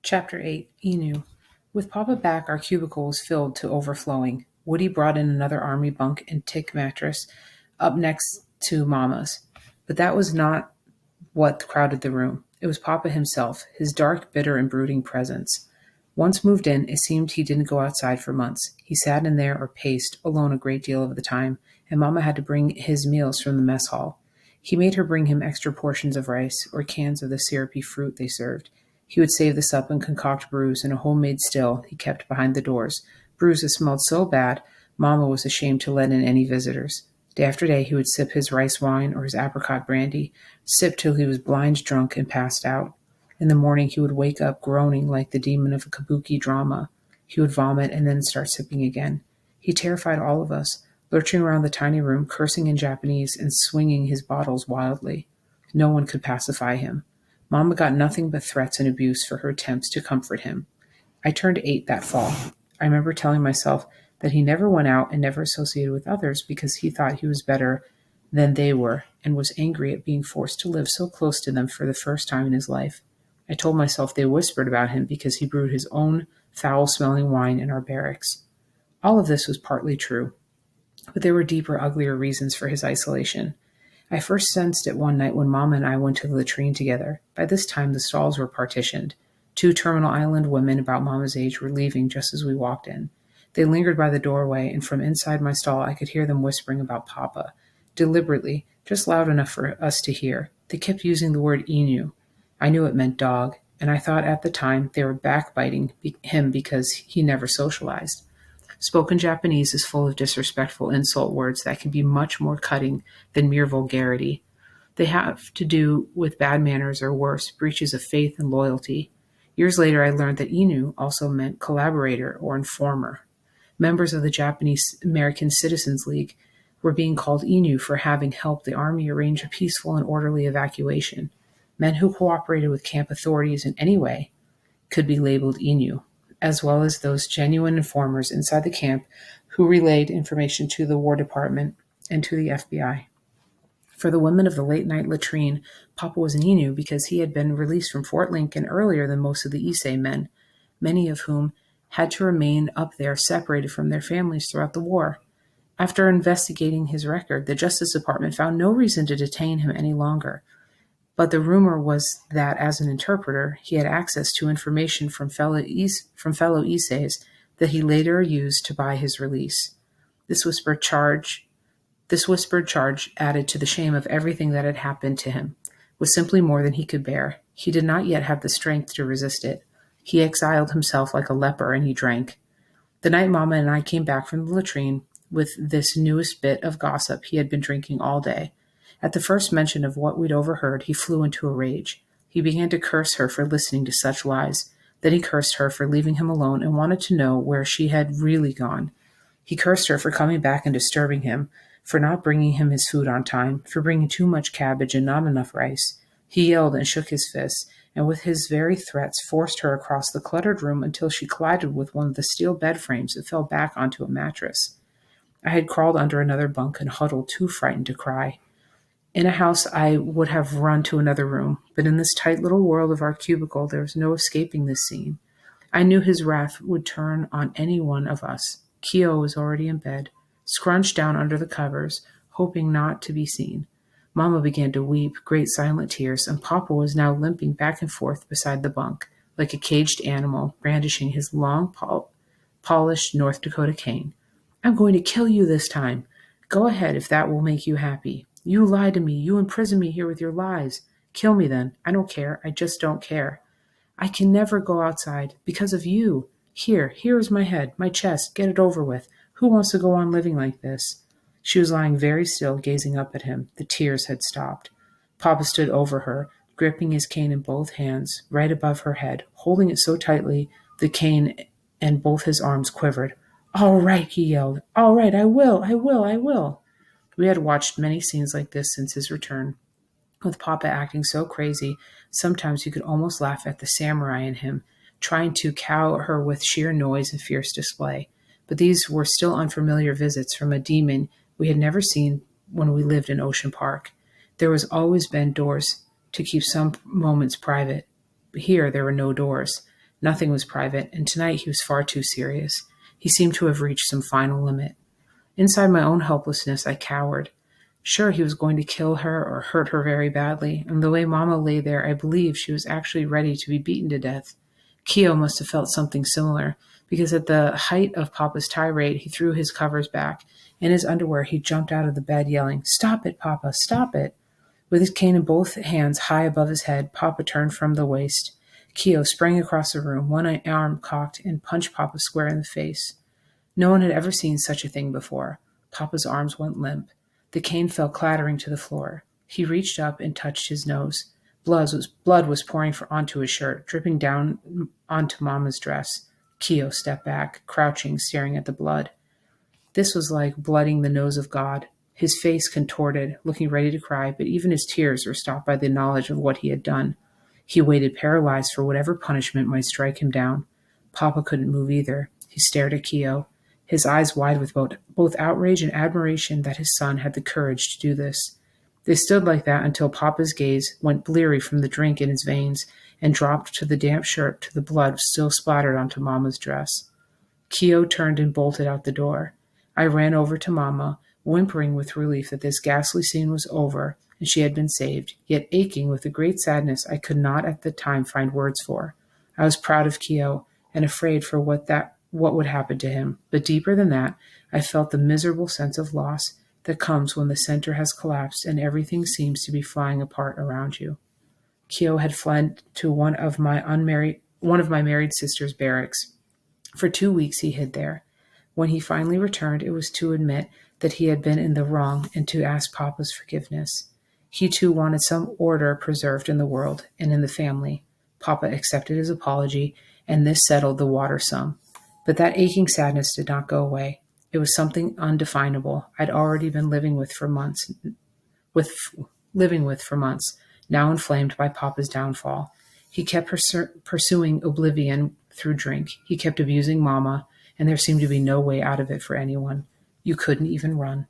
Chapter 8 Enu. With Papa back, our cubicle was filled to overflowing. Woody brought in another army bunk and tick mattress up next to Mama's. But that was not what crowded the room. It was Papa himself, his dark, bitter, and brooding presence. Once moved in, it seemed he didn't go outside for months. He sat in there or paced, alone a great deal of the time, and Mama had to bring his meals from the mess hall. He made her bring him extra portions of rice or cans of the syrupy fruit they served. He would save this up and concoct brews in a homemade still he kept behind the doors, brews that smelled so bad Mama was ashamed to let in any visitors. Day after day he would sip his rice wine or his apricot brandy, sip till he was blind drunk and passed out. In the morning he would wake up groaning like the demon of a kabuki drama. He would vomit and then start sipping again. He terrified all of us, lurching around the tiny room, cursing in Japanese and swinging his bottles wildly. No one could pacify him. Mama got nothing but threats and abuse for her attempts to comfort him. I turned 8 that fall. I remember telling myself that he never went out and never associated with others because he thought he was better than they were and was angry at being forced to live so close to them for the first time in his life. I told myself they whispered about him because he brewed his own foul-smelling wine in our barracks. All of this was partly true, but there were deeper, uglier reasons for his isolation. I first sensed it one night when Mama and I went to the latrine together. By this time, the stalls were partitioned. 2 Terminal Island women about Mama's age were leaving just as we walked in. They lingered by the doorway, and from inside my stall I could hear them whispering about Papa. Deliberately, just loud enough for us to hear. They kept using the word Inu. I knew it meant dog, and I thought at the time they were backbiting him because he never socialized. Spoken Japanese is full of disrespectful insult words that can be much more cutting than mere vulgarity. They have to do with bad manners or worse, breaches of faith and loyalty. Years later, I learned that Inu also meant collaborator or informer. Members of the Japanese American Citizens League were being called Inu for having helped the army arrange a peaceful and orderly evacuation. Men who cooperated with camp authorities in any way could be labeled Inu, as well as those genuine informers inside the camp who relayed information to the War Department and to the FBI. For the women of the late-night latrine, Papa was an Inu because he had been released from Fort Lincoln earlier than most of the Issei men, many of whom had to remain up there separated from their families throughout the war. After investigating his record, the Justice Department found no reason to detain him any longer. But the rumor was that, as an interpreter, he had access to information from fellow Isseis that he later used to buy his release. This whispered charge, added to the shame of everything that had happened to him, was simply more than he could bear. He did not yet have the strength to resist it. He exiled himself like a leper, and he drank. The night Mama and I came back from the latrine with this newest bit of gossip, he had been drinking all day. At the first mention of what we'd overheard, he flew into a rage. He began to curse her for listening to such lies. Then he cursed her for leaving him alone and wanted to know where she had really gone. He cursed her for coming back and disturbing him, for not bringing him his food on time, for bringing too much cabbage and not enough rice. He yelled and shook his fists, and with his very threats forced her across the cluttered room until she collided with one of the steel bed frames and fell back onto a mattress. I had crawled under another bunk and huddled, too frightened to cry. In a house, I would have run to another room, but in this tight little world of our cubicle, there was no escaping this scene. I knew his wrath would turn on any one of us. Kyo was already in bed, scrunched down under the covers, hoping not to be seen. Mama began to weep, great silent tears, and Papa was now limping back and forth beside the bunk, like a caged animal, brandishing his long, polished North Dakota cane. "I'm going to kill you this time. Go ahead if that will make you happy. You lied to me. You imprisoned me here with your lies. Kill me then. I don't care. I just don't care. I can never go outside because of you. Here is my head, my chest. Get it over with. Who wants to go on living like this?" She was lying very still, gazing up at him. The tears had stopped. Papa stood over her, gripping his cane in both hands, right above her head, holding it so tightly the cane and both his arms quivered. "All right," he yelled. "All right, I will, I will, I will." We had watched many scenes like this since his return, with Papa acting so crazy, sometimes you could almost laugh at the samurai in him, trying to cow her with sheer noise and fierce display. But these were still unfamiliar visits from a demon we had never seen when we lived in Ocean Park. There was always been doors to keep some moments private, but here there were no doors. Nothing was private, and tonight he was far too serious. He seemed to have reached some final limit. Inside my own helplessness, I cowered. Sure, he was going to kill her or hurt her very badly, and the way Mama lay there, I believed she was actually ready to be beaten to death. Keo must have felt something similar, because at the height of Papa's tirade, he threw his covers back. In his underwear, he jumped out of the bed, yelling, "Stop it, Papa, stop it!" With his cane in both hands high above his head, Papa turned from the waist. Keo sprang across the room, one arm cocked, and punched Papa square in the face. No one had ever seen such a thing before. Papa's arms went limp. The cane fell clattering to the floor. He reached up and touched his nose. Blood was pouring onto his shirt, dripping down onto Mama's dress. Keo stepped back, crouching, staring at the blood. This was like blooding the nose of God. His face contorted, looking ready to cry, but even his tears were stopped by the knowledge of what he had done. He waited paralyzed for whatever punishment might strike him down. Papa couldn't move either. He stared at Keo, his eyes wide with both outrage and admiration that his son had the courage to do this. They stood like that until Papa's gaze went bleary from the drink in his veins and dropped to the damp shirt to the blood still splattered onto Mama's dress. Keo turned and bolted out the door. I ran over to Mama, whimpering with relief that this ghastly scene was over and she had been saved, yet aching with a great sadness I could not at the time find words for. I was proud of Keo and afraid for what would happen to him, but deeper than that, I felt the miserable sense of loss that comes when the center has collapsed and everything seems to be flying apart around you. Keo had fled to one of my married sister's barracks. For 2 weeks he hid there. When he finally returned, it was to admit that he had been in the wrong and to ask Papa's forgiveness. He too wanted some order preserved in the world and in the family. Papa accepted his apology, and this settled the water some. But that aching sadness did not go away. It was something undefinable I'd already been living with for months, now inflamed by Papa's downfall. He kept pursuing oblivion through drink. He kept abusing Mama, and there seemed to be no way out of it for anyone. You couldn't even run.